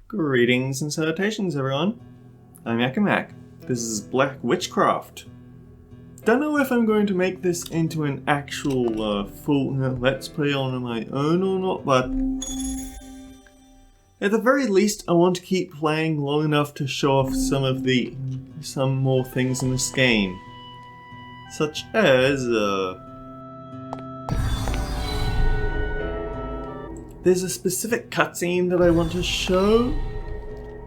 Greetings and salutations, everyone. I'm Yakamak. This is Black Witchcraft. Don't know if I'm going to make this into an actual full Let's Play on my own or not, but at the very least, I want to keep playing long enough to show off some more things in this game, such as there's a specific cutscene that I want to show,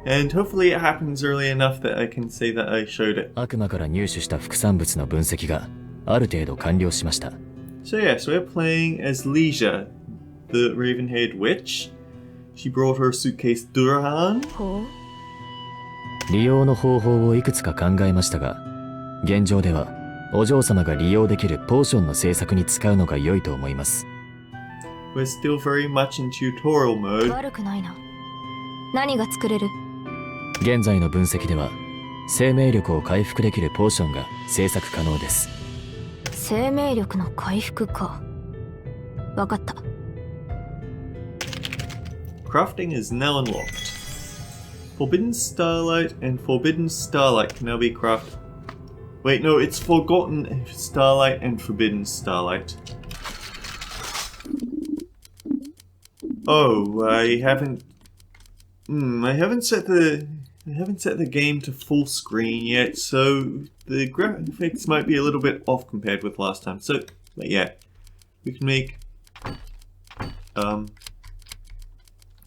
and hopefully it happens early enough that I can say that I showed it. 悪魔から入手した副産物の分析がある程度完了しました。So yes, we're playing as Leisha, the raven-haired witch. She brought her suitcase Durahan. 利用の方法をいくつか考えましたが、現状ではお嬢様が利用できるポーションの製作に使うのが良いと思います。We're still very much in tutorial mode. 悪くないな。何が作れる？現在の分析では生命力を回復できるポーションが製作可能です。生命力の回復か。わかった。Crafting is now unlocked. Forbidden Starlight and Forbidden Starlight can now be crafted. Wait, no, it's Forgotten Starlight and Forbidden Starlight. Oh, I haven't set the game to full screen yet, so the graphics might be a little bit off compared with last time. So, but yeah, we can make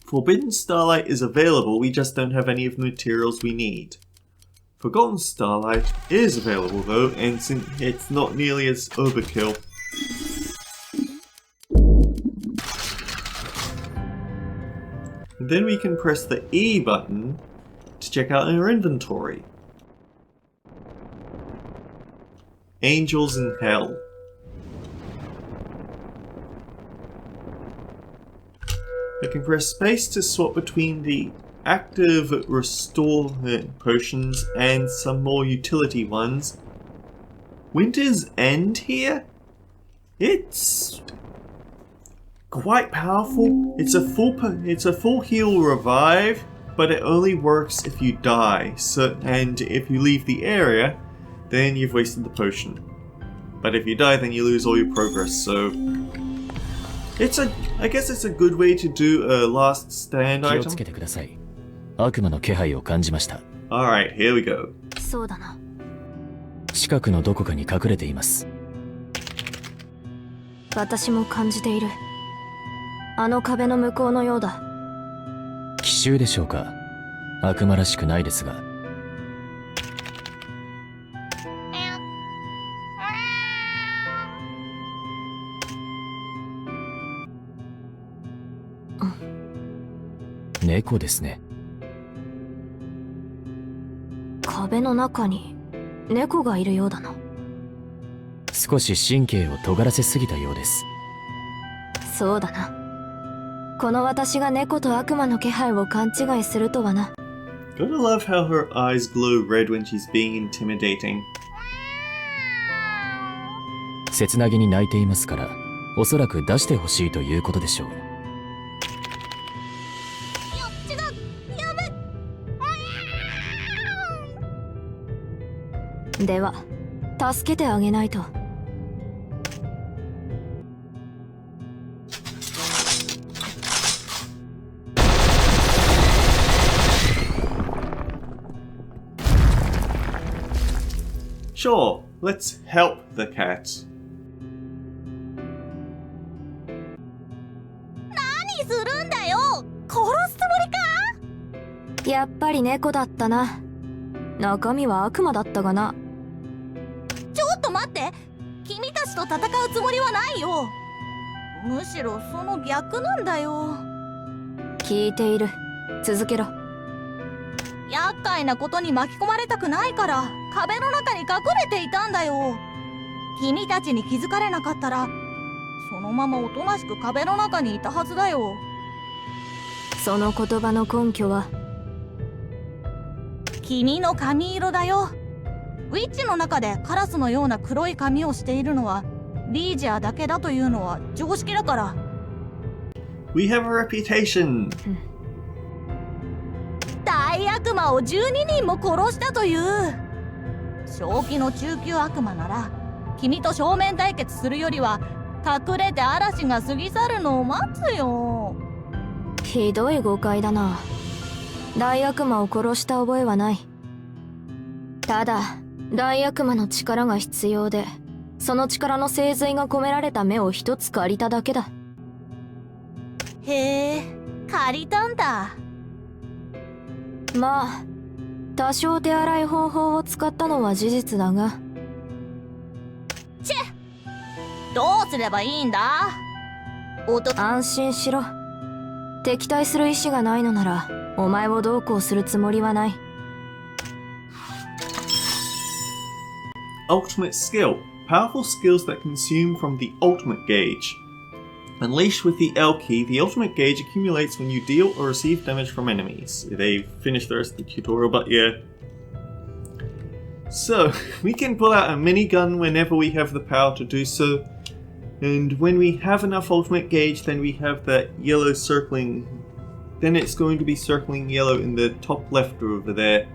Forbidden Starlight is available, we just don't have any of the materials we need. Forgotten Starlight is available though, and it's not nearly as overkill. And then we can press the E button to check out our inventory. Angels in Hell. I can press space to swap between the active restore potions and some more utility ones. Winter's End here? It's quite powerful. It's a full heal revive, but it only works if you die. And if you leave the area, then you've wasted the potion. But if you die, then you lose all your progress. So I guess it's a good way to do a last stand item. 気をつけてください。悪魔の気配を感じました。Alright, here we go. そうだな。近くのどこかに隠れています。私も感じている。あの壁の向こうのようだ。奇襲でしょうか。悪魔らしくないですが。猫ですね。壁の中に猫がいるようだな。少し神経を尖らせすぎたようです。そうだな。この私が猫と悪魔の気配を勘違いするとはな。Gotta love how her eyes glow red when she's being intimidating. 切なげに泣いていますから、おそらく出してほしいということでしょう。では、助けてあげないと。Sure, let's help the cat. 何するんだよ。殺すつもりか。やっぱり猫だったな。中身は悪魔だったがな。ちょっと待って。君たちと戦うつもりはないよ。むしろその逆なんだよ。聞いている。続けろ。厄介なことに巻き込まれたくないから壁の中に隠れていたんだよ。君たちに気づかれなかったらそのままおとなしく壁の中にいたはずだよ。その言葉の根拠は？君の髪色だよ。ウィッチの中でカラスのような黒い髪をしているのはリージャーだけだというのは常識だから。We have a reputation. 大悪魔を12人も殺したという。正気の中級悪魔なら君と正面対決するよりは隠れて嵐が過ぎ去るのを待つよ。ひどい誤解だな。大悪魔を殺した覚えはない。ただ大悪魔の力が必要で、その力の精髄が込められた目を一つ借りただけだ。へえ、借りたんだ。まあ多少手荒い方法を使ったのは事実だが。どうすればいいんだ？安心しろ。敵対する意志がないのならお前をどうこうするつもりはない。Ultimate skill. Powerful skills that consume from the ultimate gauge. Unleashed with the L key, the ultimate gauge accumulates when you deal or receive damage from enemies. They finished the rest of the tutorial, but yeah. So, we can pull out a minigun whenever we have the power to do so. And when we have enough ultimate gauge, then we have that yellow circling. Then it's going to be circling yellow in the top left over there.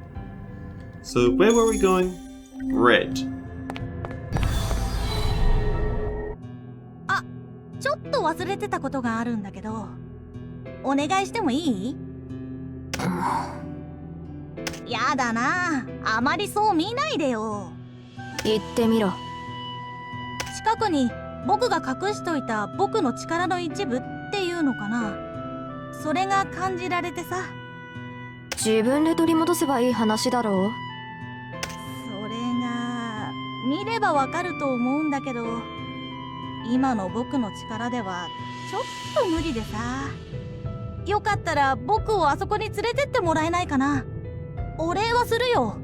So, where were we going? Red. ちょっと忘れてたことがあるんだけど、お願いしてもいい？やだな、あまりそう見ないでよ。言ってみろ。近くに僕が隠しといた僕の力の一部っていうのかな、それが感じられてさ。自分で取り戻せばいい話だろう。それが見ればわかると思うんだけど、今の僕の力ではちょっと無理でさ。よかったら僕をあそこに連れてってもらえないかな。お礼はするよ。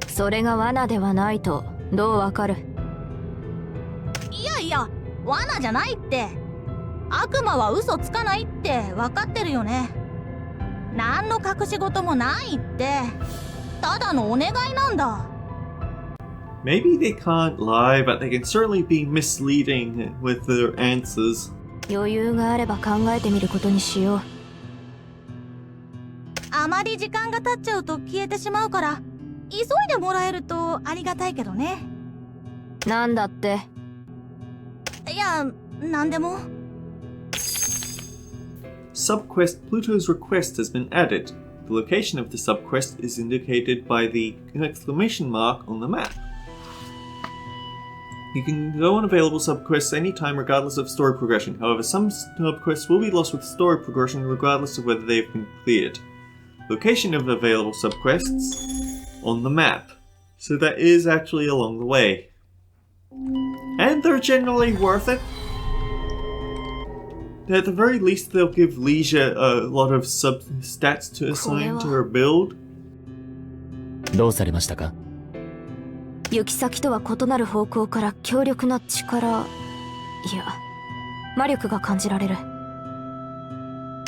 それが罠ではないとどうわかる？いやいや、罠じゃないって。悪魔は嘘つかないって分かってるよね。何の隠し事もないって。ただのお願いなんだ。Maybe they can't lie, but they can certainly be misleading with their answers. 余裕があれば考えてみることにしよう。あまり時間が経っちゃうと消えてしまうから、急いでもらえるとありがたいけどね。なんだって？いや、なんでも。Subquest Pluto's request has been added. The location of the subquest is indicated by the exclamation mark on the map. You can go on available subquests anytime regardless of story progression. However, some subquests will be lost with story progression regardless of whether they have been cleared. Location of available subquests on the map. So that is actually along the way. And they're generally worth it. At the very least, they'll give Leisure a lot of stats to assign to her build. どうされましたか？行き先とは異なる方向から強力な力、いや魔力が感じられる。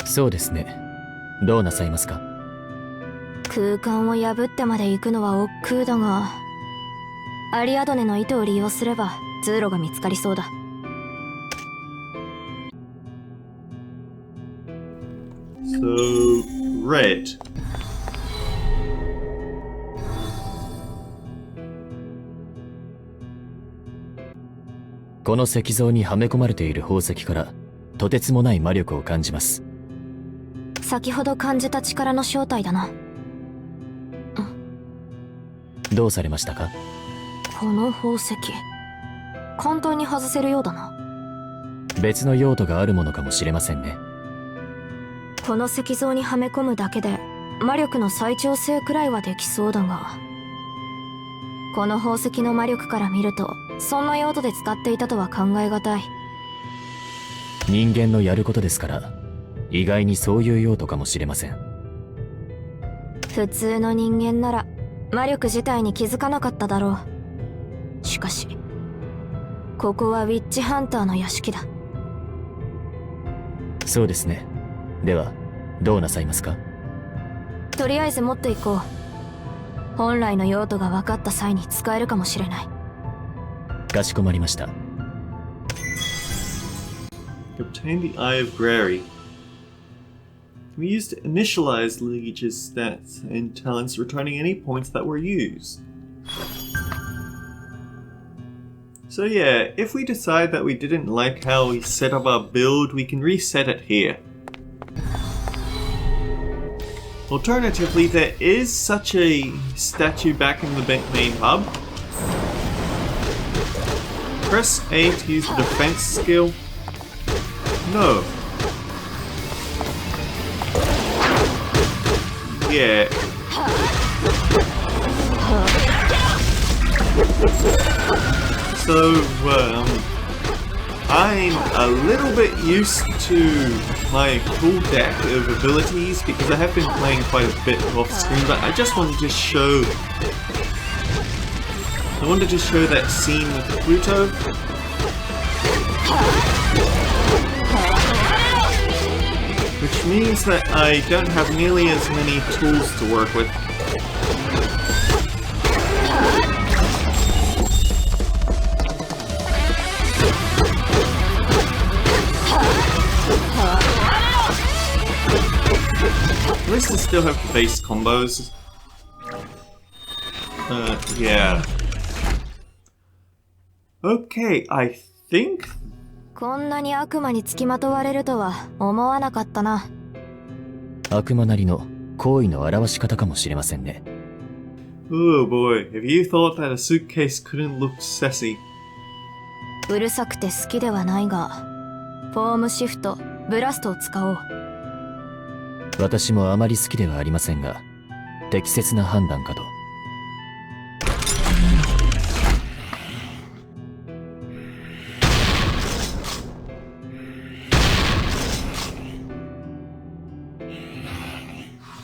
そうですね。どうなさいますか？空間を破ってまで行くのは億劫だが、アリアドネの糸を利用すれば通路が見つかりそうだ。So, red. この石像にはめ込まれている宝石からとてつもない魔力を感じます。先ほど感じた力の正体だな。どうされましたか？この宝石簡単に外せるようだな。別の用途があるものかもしれませんね。この石像にはめ込むだけで魔力の再調整くらいはできそうだが、この宝石の魔力から見るとそんな用途で使っていたとは考えがたい。人間のやることですから意外にそういう用途かもしれません。普通の人間なら魔力自体に気づかなかっただろう。しかしここはウィッチハンターの屋敷だ。そうですね。ではどうなさいますか？とりあえず持っていこう。本来の用途が分かった際に使えるかもしれない。かしこまりました。Obtain the Eye of Grary. We used to initialize Liege's stats and talents, returning any points that were used. So yeah, if we decide that we didn't like how we set up our build, we can reset it here. Alternatively, there is such a statue back in the main hub. Press A to use the defense skill. No. Yeah. So, I'm a little bit used to my full deck of abilities because I have been playing quite a bit off screen, but I just wanted to show... that scene with Pluto. Which means that I don't have nearly as many tools to work with. At least I still have the base combos. Yeah. Okay, I think... こんなに悪魔につきまとわれるとは思わなかったな。悪魔なりの行為の表し方かもしれませんね。Oh boy, have you thought that a suitcase couldn't look sassy? うるさくて好きではないが、フォームシフト、ブラストを使おう。私もあまり好きではありませんが、適切な判断かと。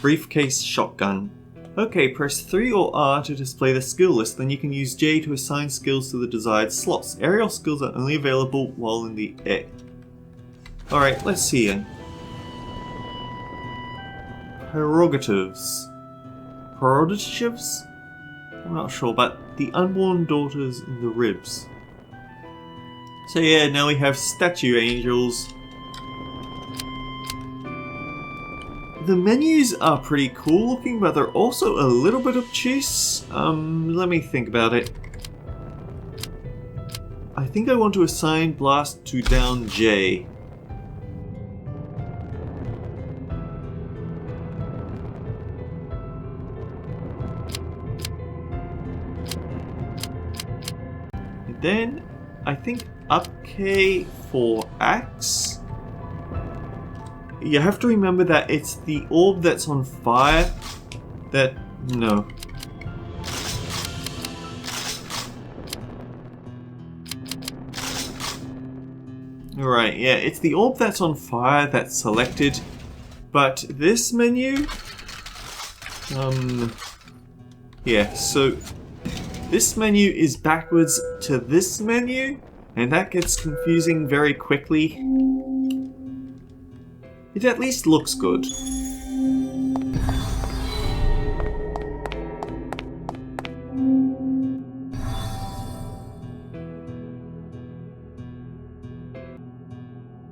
Briefcase shotgun. Okay, press 3 or R to display the skill list, then you can use J to assign skills to the desired slots. Aerial skills are only available while in the air. Alright, let's see then. Prerogatives. Prerogatives? I'm not sure, but the unborn daughters in the ribs. So yeah, now we have statue angels. The menus are pretty cool looking, but they're also a little bit obtuse. Let me think about it. I think I want to assign blast to down J. And then I think up K for axe. You have to remember that it's the orb that's on fire that... no. Alright, yeah, it's the orb that's on fire that's selected, but this menu... yeah, so this menu is backwards to this menu, and that gets confusing very quickly. It at least looks good.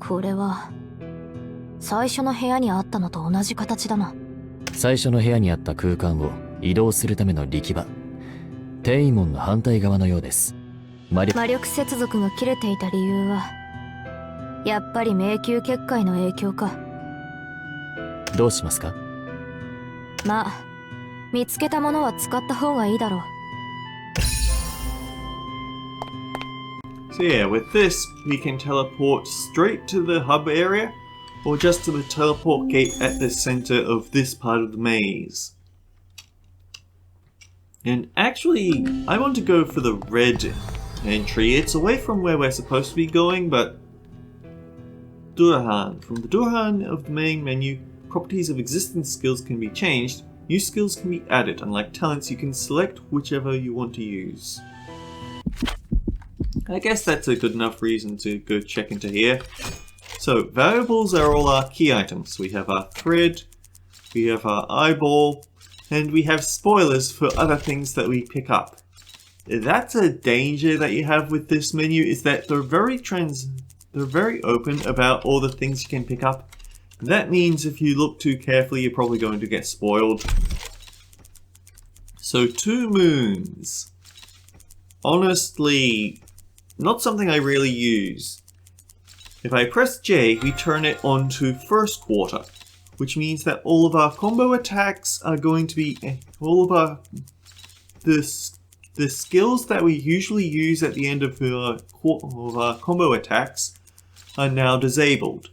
これは最初の部屋にあったのと同じ形だな。最初の部屋にあった空間を移動するための力場。転移門の反対側のようです。魔力接続が切れていた理由はやっぱり迷宮結界の影響か。どうしますか？まあ、見つけたものは使った方がいいだろう。So yeah, with this, we can teleport straight to the hub area, or just to the teleport gate at the center of this part of the maze. And actually, I want to go for the red entry. It's away from where we're supposed to be going, but... Durhan. From the Durhan of the main menu, properties of existing skills can be changed. New skills can be added. Unlike talents, you can select whichever you want to use. I guess that's a good enough reason to go check into here. So, variables are all our key items. We have our thread, we have our eyeball, and we have spoilers for other things that we pick up. That's a danger that you have with this menu, is that they're very open about all the things you can pick up. That means if you look too carefully, you're probably going to get spoiled. So 2 moons. Honestly, not something I really use. If I press J, we turn it on to first quarter, which means that all of our combo attacks are going to be all of our the skills that we usually use at the end of our combo attacks are now disabled.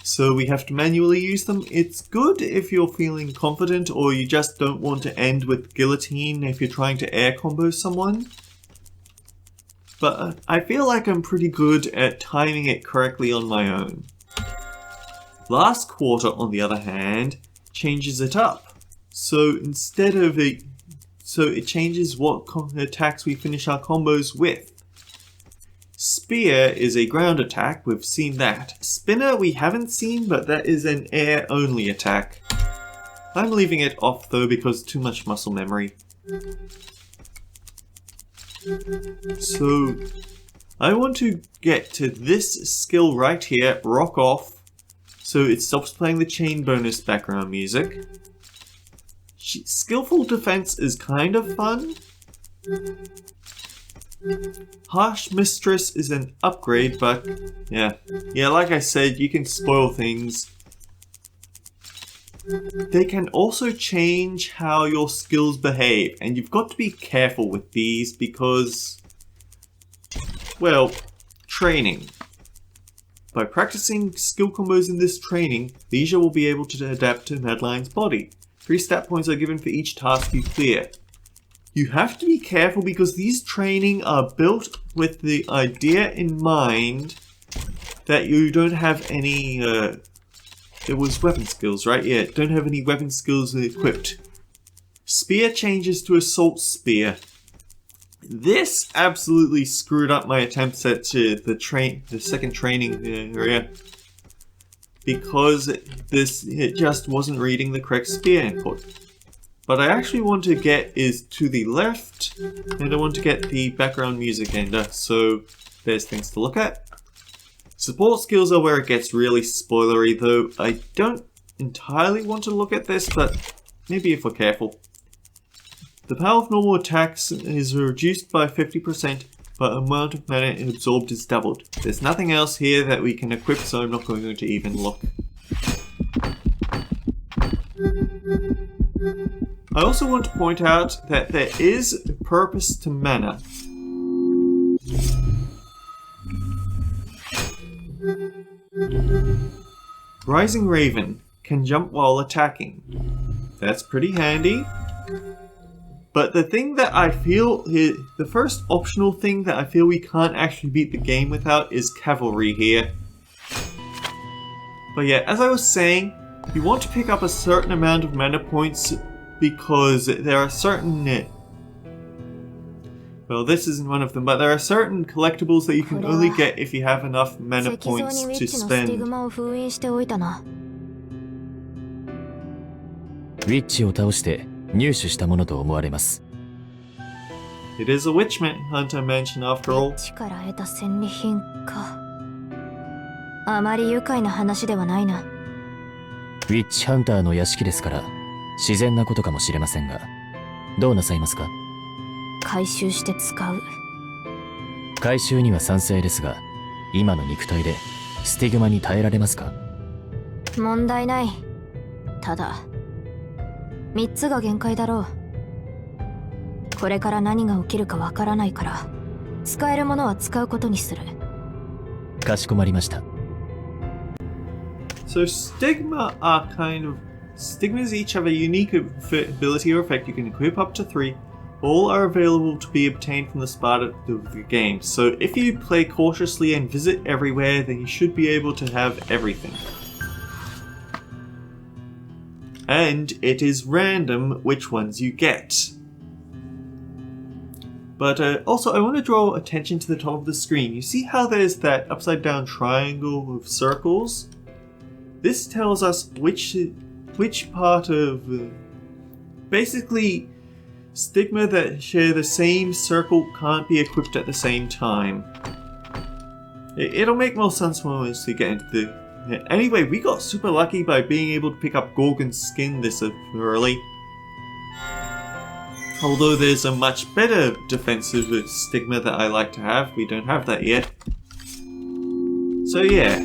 So we have to manually use them. It's good if you're feeling confident or you just don't want to end with guillotine if you're trying to air combo someone. But I feel like I'm pretty good at timing it correctly on my own. Last quarter, on the other hand, changes it up. So instead of it changes what attacks we finish our combos with. Spear is a ground attack, we've seen that. Spinner we haven't seen, but that is an air only attack. I'm leaving it off though because too much muscle memory. So I want to get to this skill right here, rock off, so it stops playing the chain bonus background music. Skillful defense is kind of fun. Harsh Mistress is an upgrade, but yeah, like I said, you can spoil things. They can also change how your skills behave, and you've got to be careful with these because, well, training. By practicing skill combos in this training, Leisure will be able to adapt to Madeline's body. 3 stat points are given for each task you clear. You have to be careful because these training are built with the idea in mind that you don't have any, it was weapon skills, right? Yeah, don't have any weapon skills equipped. Spear changes to Assault Spear. This absolutely screwed up my attempts at the second training area. Because it just wasn't reading the correct spear input. What I actually want to get is to the left, and I want to get the background music ender, so there's things to look at. Support skills are where it gets really spoilery though. I don't entirely want to look at this, but maybe if we're careful. The power of normal attacks is reduced by 50%, but the amount of mana absorbed is doubled. There's nothing else here that we can equip, so I'm not going to even look. I also want to point out that there is a purpose to mana. Rising Raven can jump while attacking. That's pretty handy. But the thing that I feel is, the first optional thing that I feel we can't actually beat the game without is cavalry here. But yeah, as I was saying, you want to pick up a certain amount of mana points because there are certain... Well, this isn't one of them, but there are certain collectibles that you can only get if you have enough mana points to spend. ウィッチを倒して入手したものと思われます。 It is a witch hunter mansion after all. 力得た戦利品か。あまり愉快な話ではないな。ウィッチハンターの屋敷ですから自然なことかもしれませんが、どうなさいますか？回収して使う。回収には賛成ですが、今の肉体でスティグマに耐えられますか？問題ない。ただ、3つが限界だろう。これから何が起きるかわからないから、使えるものは使うことにする。かしこまりました。So stigmas each have a unique ability or effect you can equip up to 3. All are available to be obtained from the start of the game. So if you play cautiously and visit everywhere, then you should be able to have everything. And it is random which ones you get. But also I want to draw attention to the top of the screen. You see how there's that upside down triangle of circles? This tells us which part of... basically, stigma that share the same circle can't be equipped at the same time. It'll make more sense once we get into the Anyway, we got super lucky by being able to pick up Gorgon's skin this early. Although there's a much better defensive stigma that I like to have, we don't have that yet. So yeah,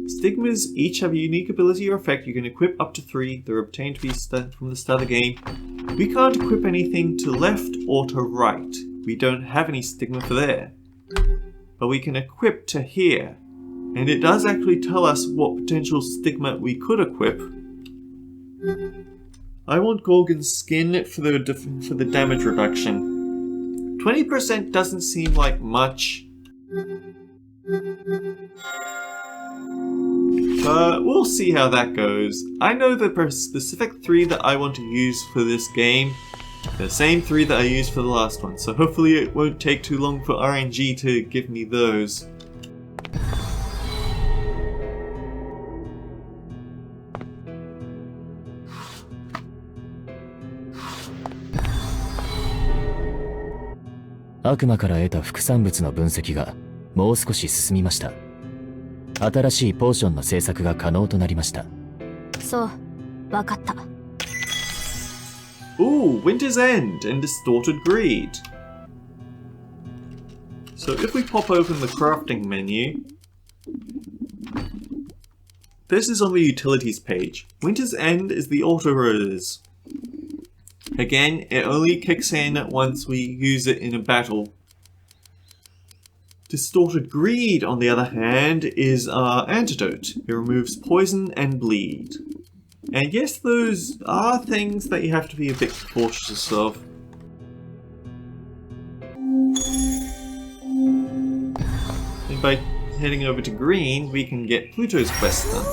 stigmas each have a unique ability or effect. You can equip up to 3. They're obtained from the start of the game. We can't equip anything to left or to right. We don't have any stigma for there. But we can equip to here. And it does actually tell us what potential stigma we could equip. I want Gorgon's skin for the damage reduction. 20% doesn't seem like much. But we'll see how that goes. I know the specific 3 that I want to use for this game. The same 3 that I used for the last one. So hopefully it won't take too long for RNG to give me those.悪魔から得た副産物の分析がもう少し進みました。新しいポーションの製作が可能となりました。そう、わかった。Ooh, Winter's End and Distorted Greed. So if we pop open the crafting menu, this is on the utilities page. Winter's End is the auto-rose. Again, it only kicks in once we use it in a battle. Distorted Greed, on the other hand, is our antidote. It removes poison and bleed. And yes, those are things that you have to be a bit cautious of. And by heading over to green, we can get Pluto's quest done.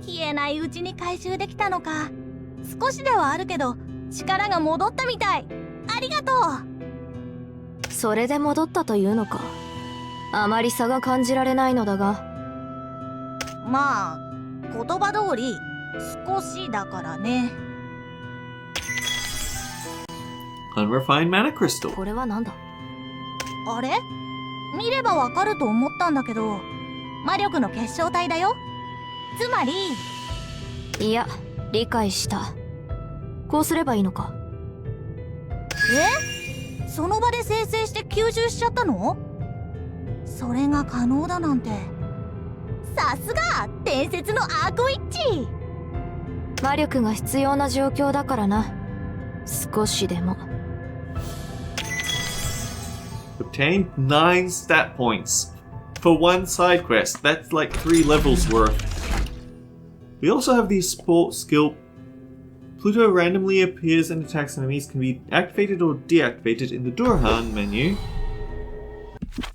消えないうちに回収できたのか。少しではあるけど力が戻ったみたい。ありがとう。それで戻ったというのか。あまり差が感じられないのだが。まあ言葉通り少しだからね。Unrefined Mana Crystal. これはなんだ。あれ？見ればわかると思ったんだけど、魔力の結晶体だよ。つまり。いや、理解した。こうすればいいのか。え？その場で生成して吸収しちゃったの？それが可能だなんて。さすが伝説のアークウィッチ。魔力が必要な状況だからな。少しでも。Obtained 9 stat points for one side quest. That's like 3 levels worth. We also have the support skill. Pluto randomly appears and attacks enemies, can be activated or deactivated in the Durhan menu.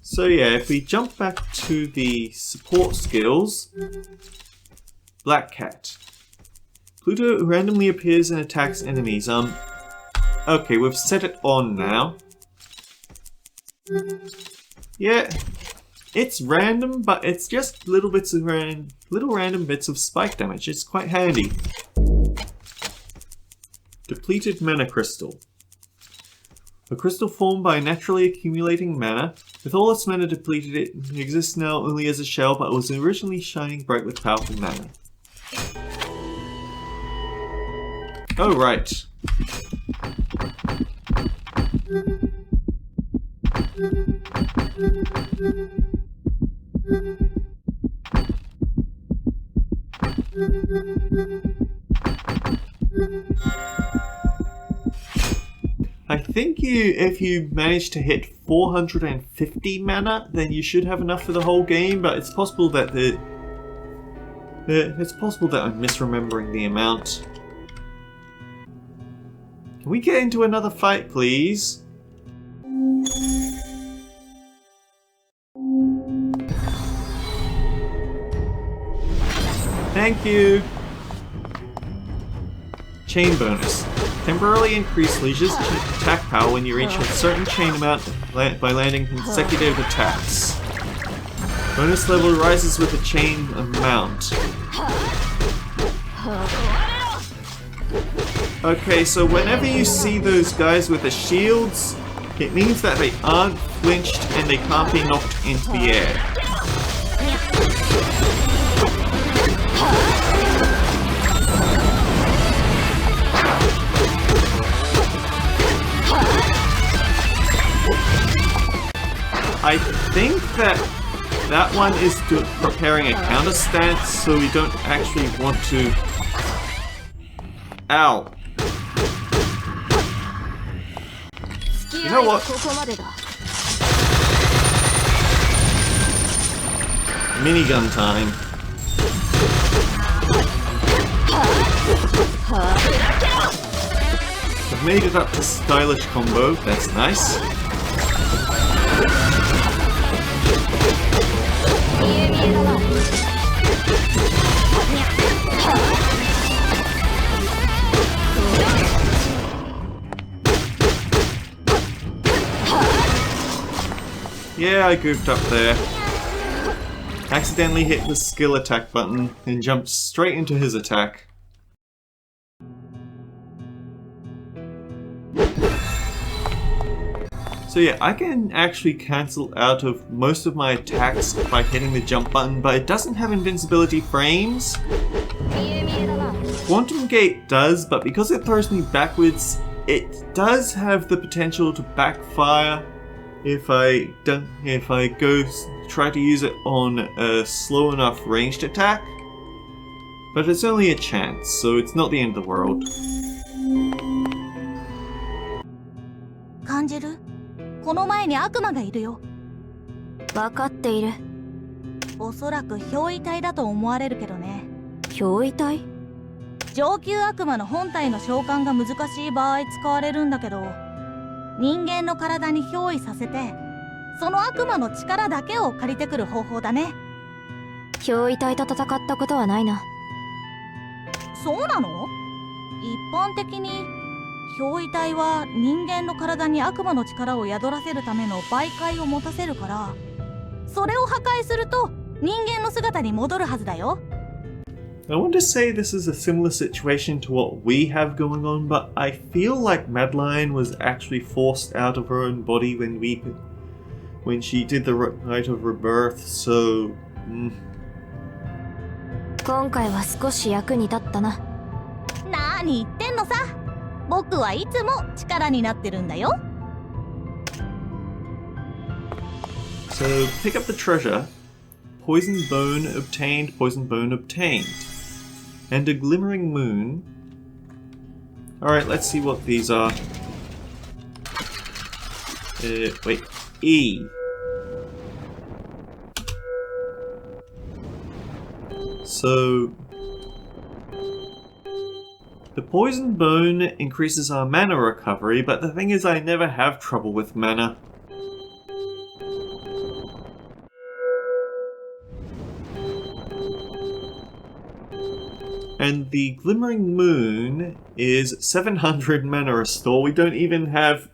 So yeah, if we jump back to the support skills, Black Cat. Pluto randomly appears and attacks enemies. Okay, we've set it on now. Yeah, it's random, but it's just little random bits of spike damage. It's quite handy. Depleted Mana Crystal. A crystal formed by naturally accumulating mana. With all its mana depleted, it exists now only as a shell, but was originally shining bright with powerful mana. Oh, right. I think if you manage to hit 450 mana, then you should have enough for the whole game, but it's possible that I'm misremembering the amount. Can we get into another fight, please? Thank you! Chain bonus. Temporarily increase Leisha's attack power when you reach a certain chain amount by landing consecutive attacks. Bonus level rises with the chain amount. Okay, so whenever you see those guys with the shields, it means that they aren't flinched and they can't be knocked into the air. I think that one is preparing a counter stance, so we don't actually want to... Ow. You know what? Minigun time. I've made it up to stylish combo, that's nice. Yeah, I goofed up there. Accidentally hit the skill attack button and jumped straight into his attack. So yeah, I can actually cancel out of most of my attacks by hitting the jump button, but it doesn't have invincibility frames. Quantum Gate does, but because it throws me backwards, it does have the potential to backfire if I go try to use it on a slow enough ranged attack. But it's only a chance, so it's not the end of the world. 感じる？この前に悪魔がいるよ。分かっている。おそらく憑依体だと思われるけどね。憑依体？上級悪魔の本体の召喚が難しい場合使われるんだけど、人間の体に憑依させて、その悪魔の力だけを借りてくる方法だね。憑依体と戦ったことはないな。そうなの？一般的に憑依体は人間の体に悪魔の力を宿らせるための媒介を持たせるから、それを破壊すると人間の姿に戻るはずだよ。I want to say this is a similar situation to what we have going on, but I feel like Madeline was actually forced out of her own body when she did the rite of rebirth, so... 今回は少し役に立ったな。なに言ってんのさ。僕はいつも力になってるんだよ。So, pick up the treasure. Poison bone obtained, poison bone obtained. And a glimmering moon. Alright, let's see what these are. Wait. E. So... The poison bone increases our mana recovery, but the thing is I never have trouble with mana. And the Glimmering Moon is 700 mana restore. We don't even have...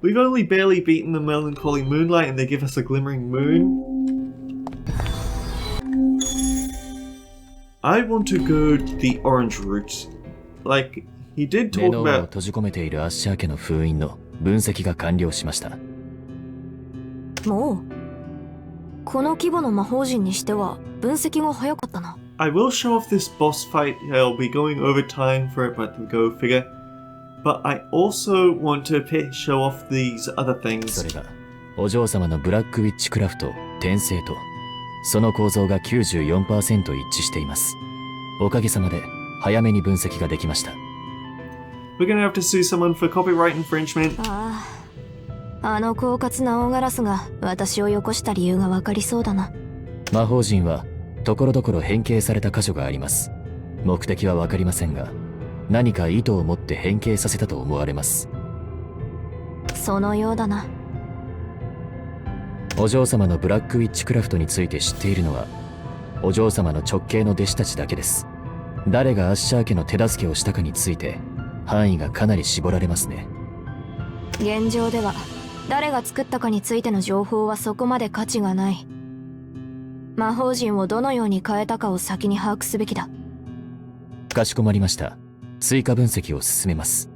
We've only barely beaten the Melancholy Moonlight and they give us a Glimmering Moon. I want to go the orange route. Like, he did talk を about... 閉じ込めているアッシャー家の封印の分析が完了しました。もうこの規模の魔法陣にしては分析が早かったな。I will show off this boss fight. I'll be going over time for it, but go figure. But I also want to show off these other things. それがお嬢様のブラックウィッチクラフト転生とその構造が 94% 一致しています。おかげさまで早めに分析ができました。We're gonna have to sue someone for copyright infringement. ああ、あの狡猾な大ガラスが私をよこした理由がわかりそうだな。魔法陣はところどころ変形された箇所があります。目的はわかりませんが、何か意図を持って変形させたと思われます。そのようだな。お嬢様のブラックウィッチクラフトについて知っているのはお嬢様の直系の弟子たちだけです。誰がアッシャー家の手助けをしたかについて範囲がかなり絞られますね。現状では誰が作ったかについての情報はそこまで価値がない。魔法陣をどのように変えたかを先に把握すべきだ。かしこまりました。追加分析を進めます。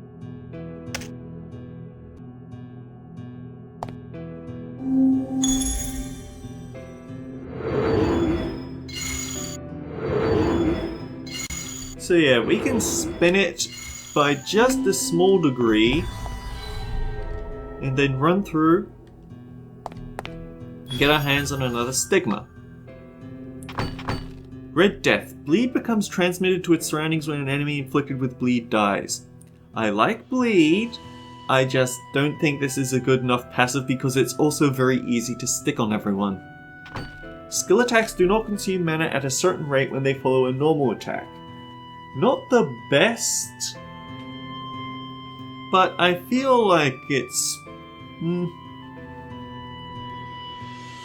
So yeah, we can spin it by just a small degree and then run through get our hands on another stigma. Red Death. Bleed becomes transmitted to its surroundings when an enemy inflicted with bleed dies. I like bleed. I just don't think this is a good enough passive because it's also very easy to stick on everyone. Skill attacks do not consume mana at a certain rate when they follow a normal attack. Not the best, but I feel like it's...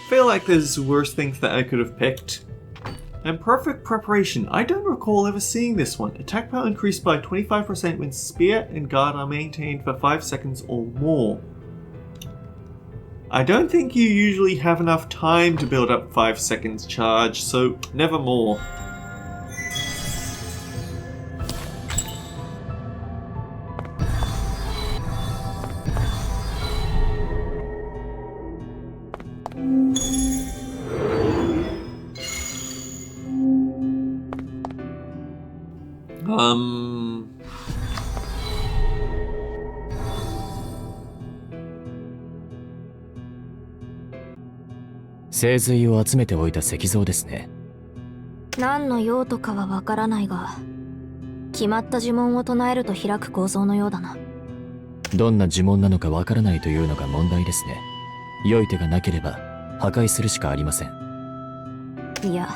feel like there's worse things that I could have picked. And Perfect Preparation. I don't recall ever seeing this one. Attack power increased by 25% when Spear and Guard are maintained for 5 seconds or more. I don't think you usually have enough time to build up 5 seconds charge, so never more.精髄を集めておいた石像ですね。何の用途かはわからないが、決まった呪文を唱えると開く構造のようだな。どんな呪文なのかわからないというのが問題ですね。良い手がなければ破壊するしかありません。いや、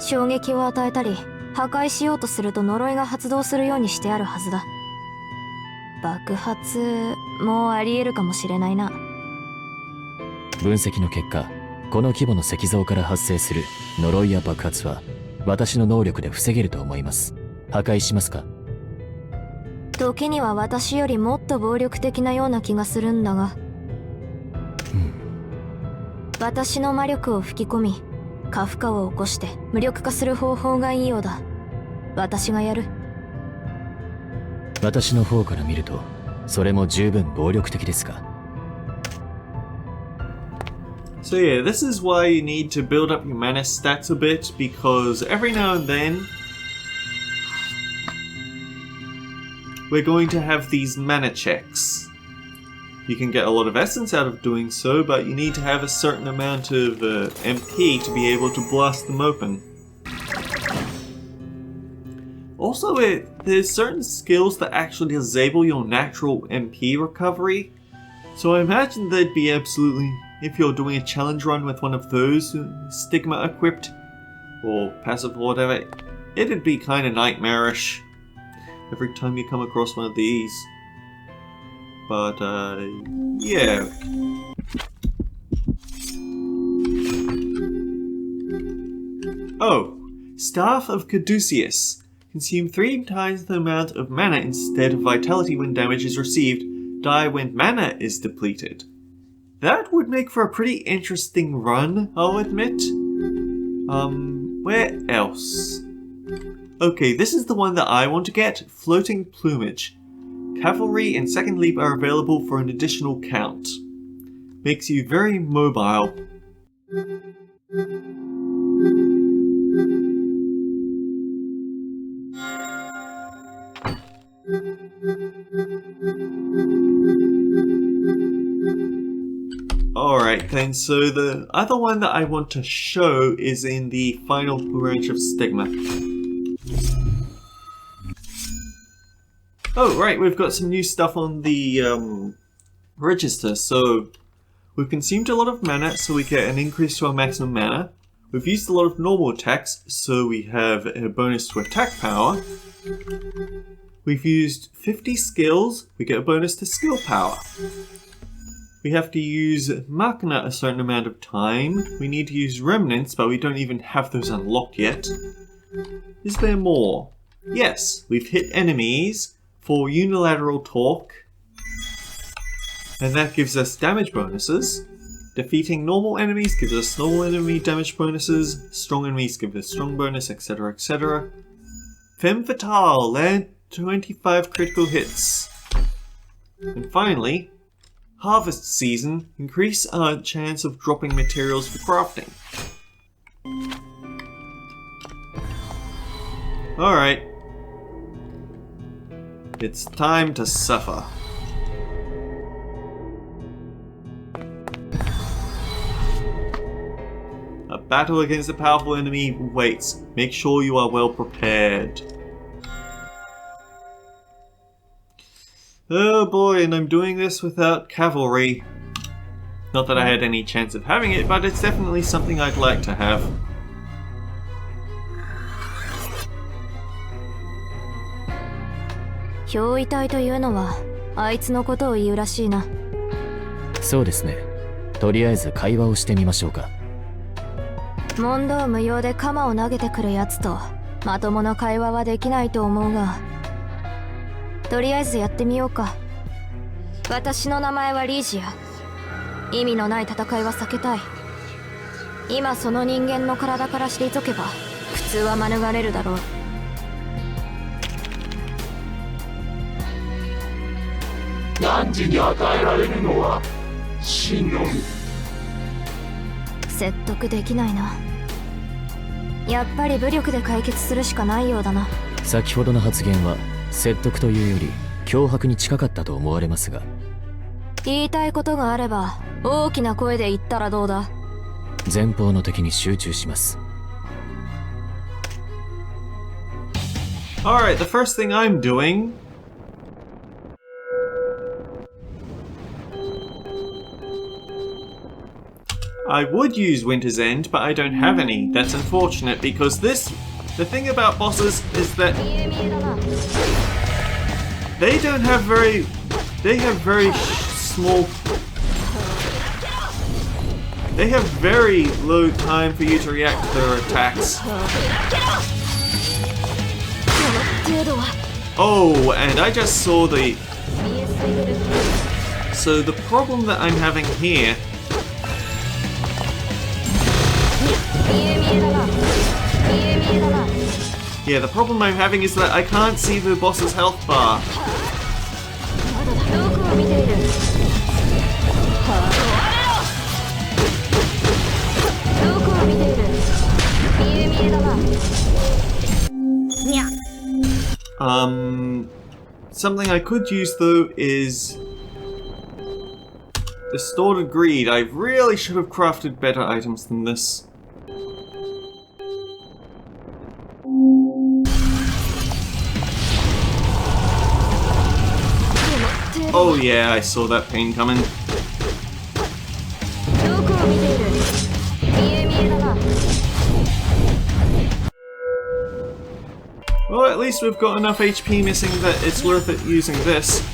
衝撃を与えたり破壊しようとすると呪いが発動するようにしてあるはずだ。爆発もあり得るかもしれないな。分析の結果、この規模の石像から発生する呪いや爆発は私の能力で防げると思います。破壊しますか？時には私よりもっと暴力的なような気がするんだが、私の魔力を吹き込み過負荷を起こして無力化する方法がいいようだ。私がやる。私の方から見るとそれも十分暴力的ですが。So yeah, this is why you need to build up your mana stats a bit, because every now and then we're going to have these mana checks. You can get a lot of essence out of doing so, but you need to have a certain amount of MP to be able to blast them open. Also, there's certain skills that actually disable your natural MP recovery, so I imagine they'd be absolutely... If you're doing a challenge run with one of those stigma equipped, or passive or whatever, it'd be kind of nightmarish every time you come across one of these. But, yeah. Oh, Staff of Caduceus. Consume 3 times the amount of mana instead of vitality when damage is received. Die when mana is depleted. That would make for a pretty interesting run, I'll admit. Where else? Okay, this is the one that I want to get. Floating Plumage. Cavalry and Second Leap are available for an additional count. Makes you very mobile. Alright then, so the other one that I want to show is in the final branch of Stigma. Oh right, we've got some new stuff on the register. So we've consumed a lot of mana, so we get an increase to our maximum mana. We've used a lot of normal attacks, so we have a bonus to attack power. We've used 50 skills, we get a bonus to skill power. We have to use Machina a certain amount of time. We need to use Remnants, but we don't even have those unlocked yet. Is there more? Yes, we've hit enemies for unilateral torque. And that gives us damage bonuses. Defeating normal enemies gives us normal enemy damage bonuses. Strong enemies give us strong bonus, etc, etc. Femme Fatale, land 25 critical hits. And finally, Harvest Season, increase our chance of dropping materials for crafting. Alright. It's time to suffer. battle against a powerful enemy waits. Make sure you are well prepared. Oh boy, and I'm doing this without cavalry. Not that I had any chance of having it, but it's definitely something I'd like to have.憑依隊というのはあいつのことを言うらしいな。そうですね。とりあえず会話をしてみましょうか。問答無用で鎌を投げてくるやつとまともな会話はできないと思うが、とりあえずやってみようか。私の名前はリージア。意味のない戦いは避けたい。今その人間の体から退けば普通は免れるだろう。汝に与えられるのは死のみ。説得できないな。やっぱり武力で解決するしかないようだな。先ほどの発言は説得というより脅迫に近かったと思われますが。言いたいことがあれば大きな声で言ったらどうだ。前方の敵に集中します。Alright, the first thing I'm doing... I would use Winter's End, but I don't have any. That's unfortunate because the thing about bosses is that they don't have very small, they have very low time for you to react to their attacks. Oh, and I just saw so the problem that I'm having here. Yeah, the problem I'm having is that I can't see the boss's health bar. Something I could use though is Distorted Greed. I really should have crafted better items than this. Oh yeah, I saw that pain coming. Well, at least we've got enough HP missing that it's worth it using this.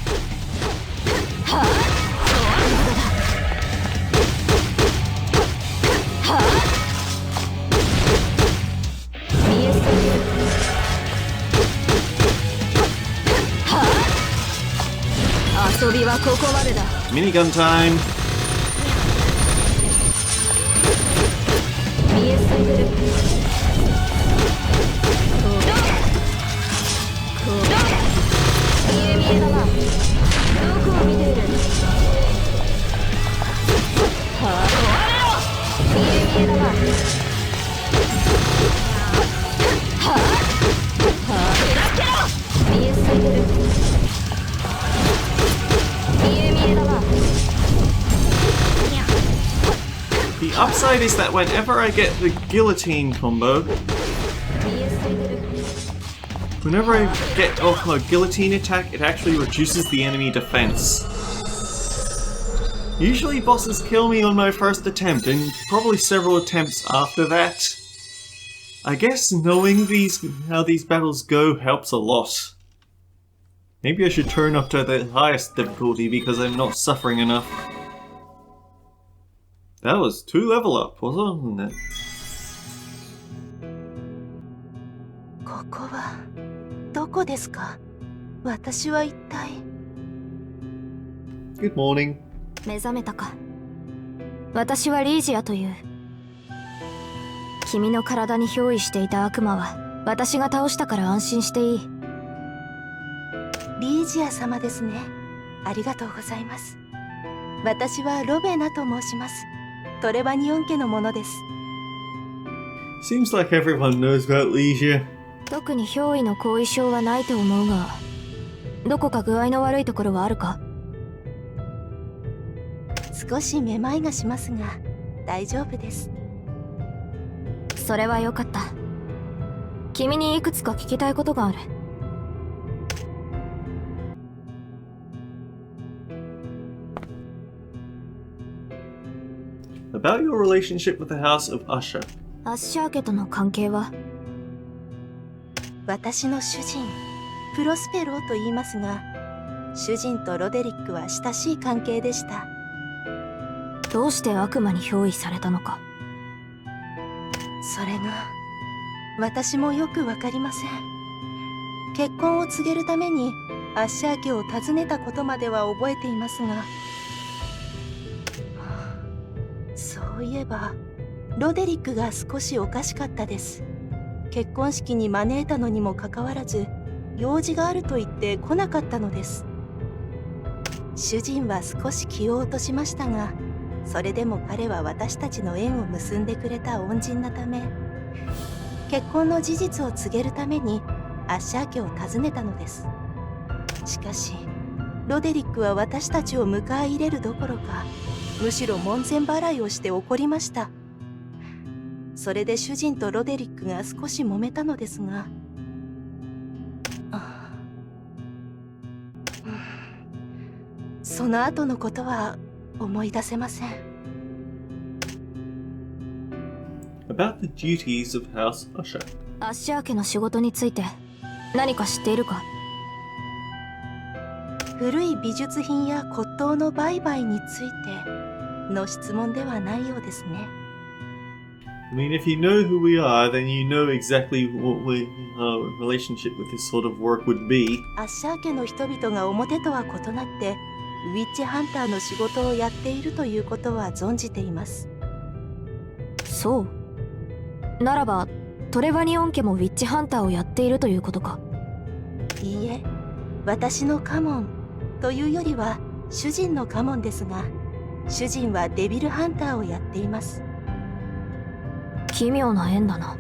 Minigun time! The upside is that whenever I get the guillotine combo, whenever I get off a guillotine attack, it actually reduces the enemy defense. Usually bosses kill me on my first attempt, and probably several attempts after that. I guess knowing how these battles go helps a lot. Maybe I should turn up to the highest difficulty because I'm not suffering enough. That was 2 level up, wasn't it? ここはどこですか？私は一体。Good morning. 目覚めたか。私はリージアという。君の体に憑依していた悪魔は私が倒したから安心していい。リージア様ですね。ありがとうございます。私はロベナと申します。トレバニオン家のものです。Seems like everyone knows about Leisure. 特に憑依の後遺症はないと思うが、どこか具合の悪いところはあるか？少しめまいがしますが大丈夫です。それはよかった。君にいくつか聞きたいことがある。About your relationship with the House of Usher. アッシャー家との関係は？私の主人プロスペローと言いますが、主人とロデリックは親しい関係でした。どうして悪魔に憑依されたのか。それが私もよくわかりません。結婚を告げるためにアッシャー家を訪ねたことまでは覚えていますが、そういえばロデリックが少しおかしかったです。結婚式に招いたのにもかかわらず、用事があると言って来なかったのです。主人は少し気を落としましたが、それでも彼は私たちの縁を結んでくれた恩人なため、結婚の事実を告げるためにアッシャー家を訪ねたのです。しかしロデリックは私たちを迎え入れるどころか、むしろ門前払いをして怒りました。それで主人とロデリックが少し揉めたのですが、その後のことは思い出せません。About the duties of House Usher. アッシャー家の仕事について何か知っているか？古い美術品や骨董の売買についての質問ではないようですね。I mean, if you know who we are, then you know exactly what our relationship with this sort of work would be. アッシャー家の人々が表とは異なってウィッチハンターの仕事をやっているということは存じています。そう。ならばトレバニオン家もウィッチハンターをやっているということか？いいえ、私の家紋というよりは主人の家紋ですが、主人はデビルハンターをやっています。奇妙な縁だな。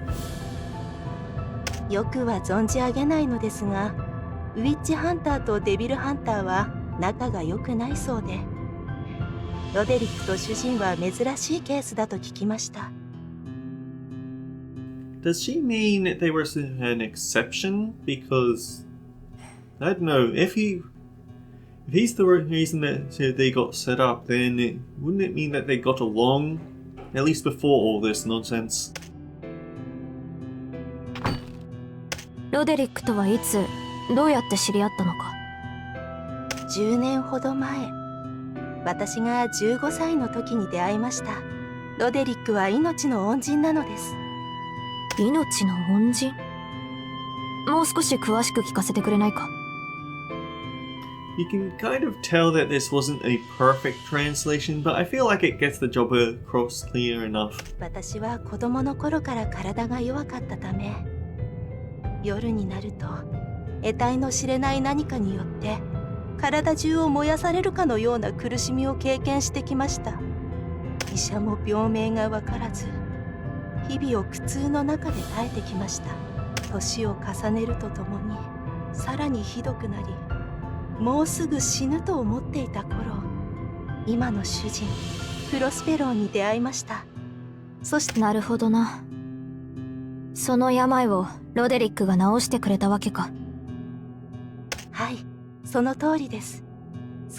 よくは存じ上げないのですが、ウィッチハンターとデビルハンターは仲が良くないそうで、ロデリックと主人は珍しいケースだと聞きました。Does she mean that they were an exception? Because I don't know, if he's the reason that they got set up, then wouldn't it mean that they got along, at least before all this nonsense? ロデリックとはいつどうやって知り合ったのか？10年ほど前、私が15歳の時に出会いました。ロデリックは命の恩人なのです。命の恩人？もう少し詳しく聞かせてくれないか？ You can kind of tell that this wasn't a perfect translation, but I feel like it gets the job across clear enough. 私は子供の頃から体が弱かったため、夜になると得体の知れない何かによって体中を燃やされるかのような苦しみを経験してきました。医者も病名が分からず、日々を苦痛の中で耐えてきました。年を重ねるとともにさらにひどくなり、もうすぐ死ぬと思っていた頃、今の主人プロスペローに出会いました。そしてなるほどな。その病をロデリックが治してくれたわけか？はい、その通りです。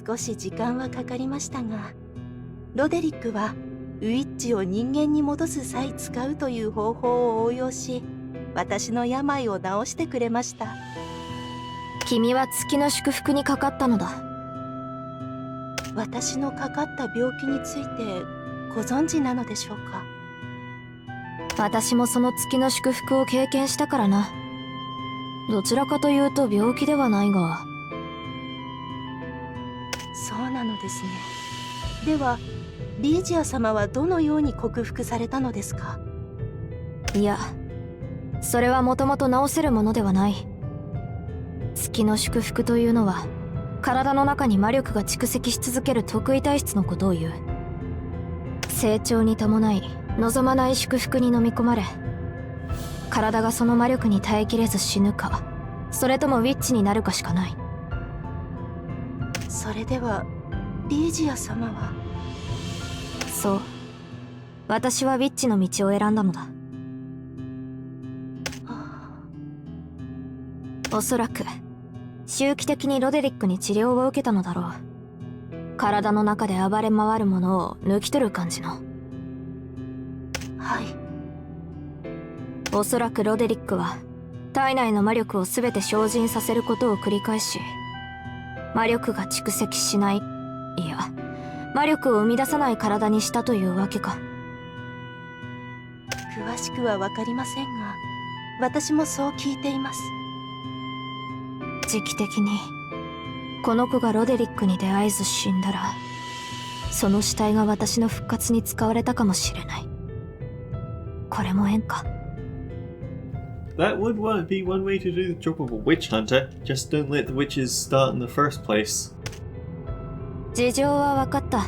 少し時間はかかりましたが、ロデリックはウィッチを人間に戻す際使うという方法を応用し、私の病を治してくれました。君は月の祝福にかかったのだ。私のかかった病気についてご存知なのでしょうか？私もその月の祝福を経験したからな。どちらかというと病気ではないが。そうなのですね。ではリージア様はどのように克服されたのですか？いや、それはもともと治せるものではない。月の祝福というのは体の中に魔力が蓄積し続ける特異体質のことを言う。成長に伴い望まない祝福に飲み込まれ、体がその魔力に耐えきれず死ぬか、それともウィッチになるかしかない。それではリージア様は？そう、私はウィッチの道を選んだのだ。おそらく周期的にロデリックに治療を受けたのだろう。体の中で暴れ回るものを抜き取る感じの。はい。おそらくロデリックは体内の魔力を全て精進させることを繰り返し、魔力が蓄積しない、いや魔力を生み出さない体にしたというわけか。詳しくは分かりませんが、私もそう聞いています。時期的にこの子がロデリックに出会えず死んだら、その死体が私の復活に使われたかもしれない。これも縁か。That would be one way to do the job of a witch hunter. Just don't let the witches start in the first place. 事情は分かった。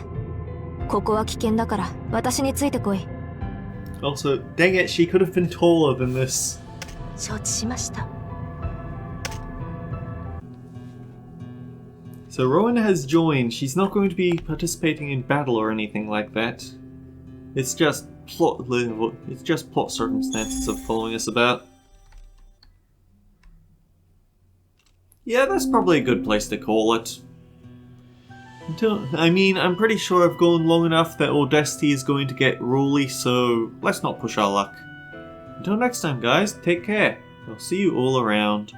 ここは危険だから私についてこい。Also, dang it, she could have been taller than this. 承知しました。So Rowan has joined. She's not going to be participating in battle or anything like that. It's just plot circumstances of following us about. Yeah, that's probably a good place to call it. I'm pretty sure I've gone long enough that Audacity is going to get ruly, so let's not push our luck. Until next time, guys, take care. I'll see you all around.